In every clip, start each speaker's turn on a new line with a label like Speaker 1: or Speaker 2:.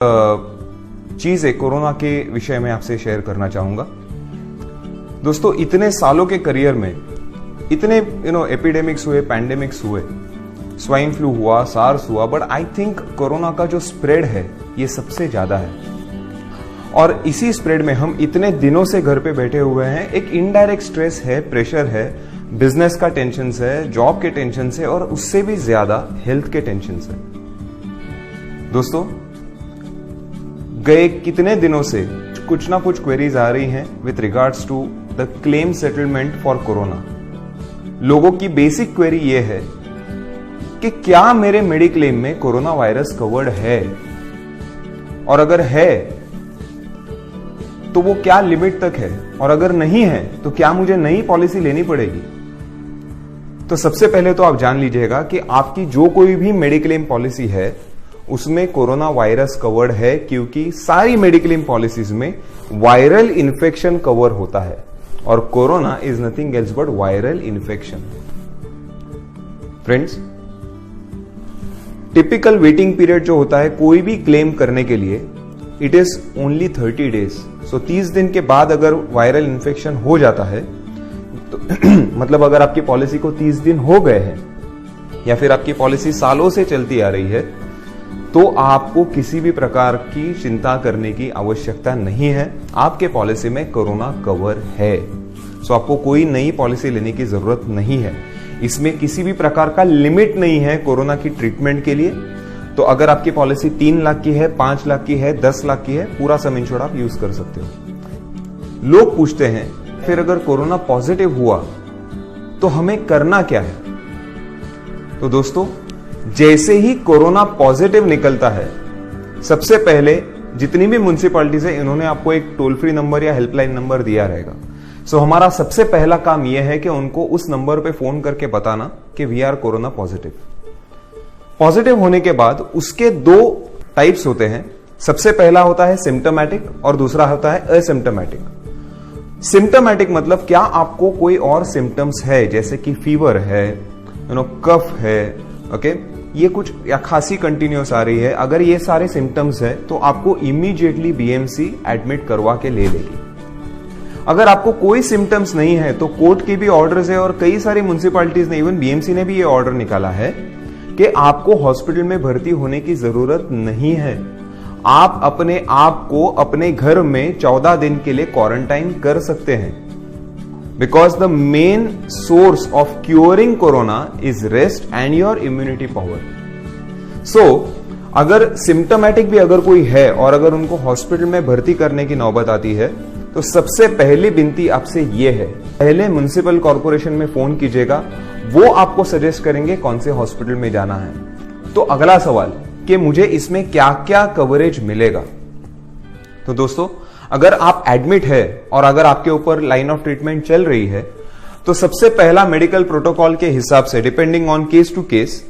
Speaker 1: चीज है कोरोना के विषय में आपसे शेयर करना चाहूंगा। दोस्तों, इतने सालों के करियर में इतने एपिडेमिक्स हुए, पैंडेमिक्स हुए, स्वाइन फ्लू हुआ, सार्स हुआ, बट आई थिंक कोरोना का जो स्प्रेड है ये सबसे ज्यादा है। और इसी स्प्रेड में हम इतने दिनों से घर पे बैठे हुए हैं। एक इनडायरेक्ट स्ट्रेस है, प्रेशर है, बिजनेस का टेंशन है, जॉब के टेंशन है, और उससे भी ज्यादा हेल्थ के टेंशन है। दोस्तों, गए कितने दिनों से कुछ ना कुछ क्वेरीज आ रही हैं with regards to the claim settlement for corona. लोगों की बेसिक क्वेरी ये है कि क्या मेरे मेडिक्लेम में कोरोना वायरस कवर्ड है, और अगर है तो वो क्या लिमिट तक है, और अगर नहीं है तो क्या मुझे नई पॉलिसी लेनी पड़ेगी। तो सबसे पहले तो आप जान लीजिएगा कि आपकी जो कोई भी मेडिक्लेम पॉलिसी है उसमें कोरोना वायरस कवर्ड है, क्योंकि सारी मेडिक्लेम पॉलिसीज में वायरल इन्फेक्शन कवर होता है, और corona is nothing else but viral infection. Friends, typical waiting period जो होता है कोई भी क्लेम करने के लिए, इट इज ओनली 30 डेज। सो 30 दिन के बाद अगर वायरल इन्फेक्शन हो जाता है तो मतलब अगर आपकी पॉलिसी को 30 दिन हो गए हैं या फिर आपकी पॉलिसी सालों से चलती आ रही है, तो आपको किसी भी प्रकार की चिंता करने की आवश्यकता नहीं है। आपके पॉलिसी में कोरोना कवर है, सो आपको कोई नई पॉलिसी लेने की जरूरत नहीं है। इसमें किसी भी प्रकार का लिमिट नहीं है कोरोना की ट्रीटमेंट के लिए। तो अगर आपकी पॉलिसी 3 लाख की है, 5 लाख की है, 10 लाख की है, पूरा सम इंश्योर्ड आप यूज कर सकते हो। लोग पूछते हैं फिर अगर कोरोना पॉजिटिव हुआ तो हमें करना क्या है। तो दोस्तों, जैसे ही कोरोना पॉजिटिव निकलता है, सबसे पहले जितनी भी म्युनिसिपैलिटीज है इन्होंने आपको एक टोल फ्री नंबर या हेल्पलाइन नंबर दिया रहेगा। सो हमारा सबसे पहला काम यह है कि उनको उस नंबर पे फोन करके बताना कि we are corona positive. Positive होने के बाद उसके 2 टाइप्स होते हैं। सबसे पहला होता है सिम्टोमैटिक और दूसरा होता है असिम्टोमैटिक। सिम्टोमैटिक मतलब क्या आपको कोई और सिम्टम्स है, जैसे कि फीवर है, कफ है, ओके, ये कुछ या खांसी कंटिन्यूस आ रही है। अगर ये सारे सिम्टम्स है तो आपको इमीडिएटली बीएमसी एडमिट करवा के ले लेगी। अगर आपको कोई सिम्टम्स नहीं है तो कोर्ट के भी ऑर्डर्स है, और कई सारी म्युनिसिपैलिटीज ने, इवन बीएमसी ने भी ये ऑर्डर निकाला है कि आपको हॉस्पिटल में भर्ती होने की जरूरत नहीं है। आप अपने आप को अपने घर में 14 दिन के लिए क्वारंटाइन कर सकते हैं, because the main source of curing corona is rest and your immunity power. So अगर सिम्टोमैटिक भी अगर कोई है और अगर उनको हॉस्पिटल में भर्ती करने की नौबत आती है, तो सबसे पहली विनती आपसे यह है, पहले म्युनिसिपल कॉर्पोरेशन में फोन कीजिएगा, वो आपको सजेस्ट करेंगे कौन से हॉस्पिटल में जाना है। तो अगला सवाल कि मुझे इसमें क्या क्या कवरेज मिलेगा। तो दोस्तों, अगर आप एडमिट है और अगर आपके ऊपर लाइन ऑफ ट्रीटमेंट चल रही है, तो सबसे पहला मेडिकल प्रोटोकॉल के हिसाब से, depending on case to case,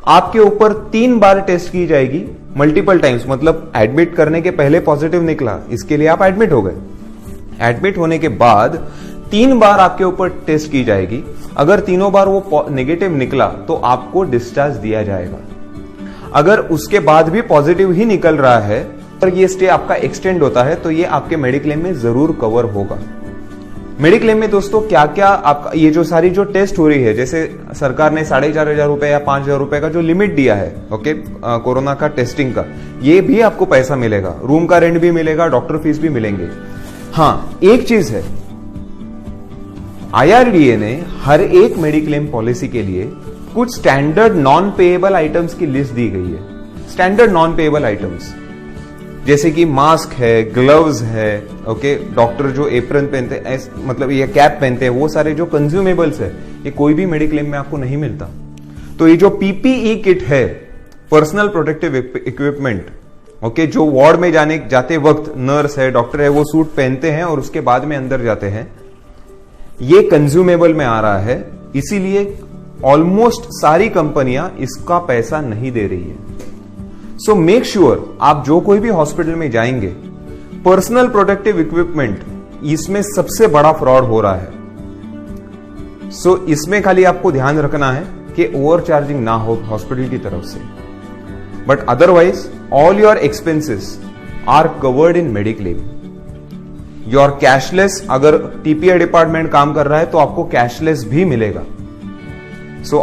Speaker 1: आपके ऊपर 3 बार टेस्ट की जाएगी, मल्टीपल टाइम्स। मतलब एडमिट करने के पहले पॉजिटिव निकला, इसके लिए आप एडमिट हो गए। एडमिट होने के बाद 3 बार आपके ऊपर टेस्ट की जाएगी। अगर तीनों बार वो नेगेटिव निकला तो आपको डिस्चार्ज दिया जाएगा। अगर उसके बाद भी पॉजिटिव ही निकल रहा है और ये स्टे आपका एक्सटेंड होता है, तो ये आपके मेडिक्लेम में जरूर कवर होगा। मेडिक्लेम में दोस्तों क्या क्या आपका ये जो सारी जो टेस्ट हो रही है, जैसे सरकार ने 4,500 रुपए या 5,000 रुपए का जो लिमिट दिया है, ओके, कोरोना का टेस्टिंग का, ये भी आपको पैसा मिलेगा, रूम का रेंट भी मिलेगा, डॉक्टर फीस भी मिलेंगे। हाँ, एक चीज है, IRDA ने हर एक मेडिक्लेम पॉलिसी के लिए कुछ स्टैंडर्ड नॉन पेएबल आइटम्स की लिस्ट दी गई है। स्टैंडर्ड नॉन पेएबल आइटम्स जैसे कि मास्क है, ग्लव्स है, ओके, डॉक्टर जो एप्रन पहनते हैं, मतलब ये कैप पहनते हैं, वो सारे जो कंज्यूमेबल्स है, ये कोई भी मेडिक्लेम में आपको नहीं मिलता। तो ये जो PPE किट है, पर्सनल प्रोटेक्टिव इक्विपमेंट, ओके, जो वार्ड में जाते वक्त नर्स है, डॉक्टर है, वो सूट पहनते हैं और उसके बाद में अंदर जाते हैं, ये कंज्यूमेबल में आ रहा है। इसीलिए ऑलमोस्ट सारी कंपनियां इसका पैसा नहीं दे रही है। सो मेक श्योर आप जो कोई भी हॉस्पिटल में जाएंगे, पर्सनल प्रोटेक्टिव इक्विपमेंट, इसमें सबसे बड़ा फ्रॉड हो रहा है। सो इसमें खाली आपको ध्यान रखना है कि ओवर चार्जिंग ना हो हॉस्पिटल की तरफ से। But otherwise all your expenses are covered in mediclaim. Your cashless, अगर टीपीआई डिपार्टमेंट काम कर रहा है तो आपको कैशलेस भी मिलेगा। सो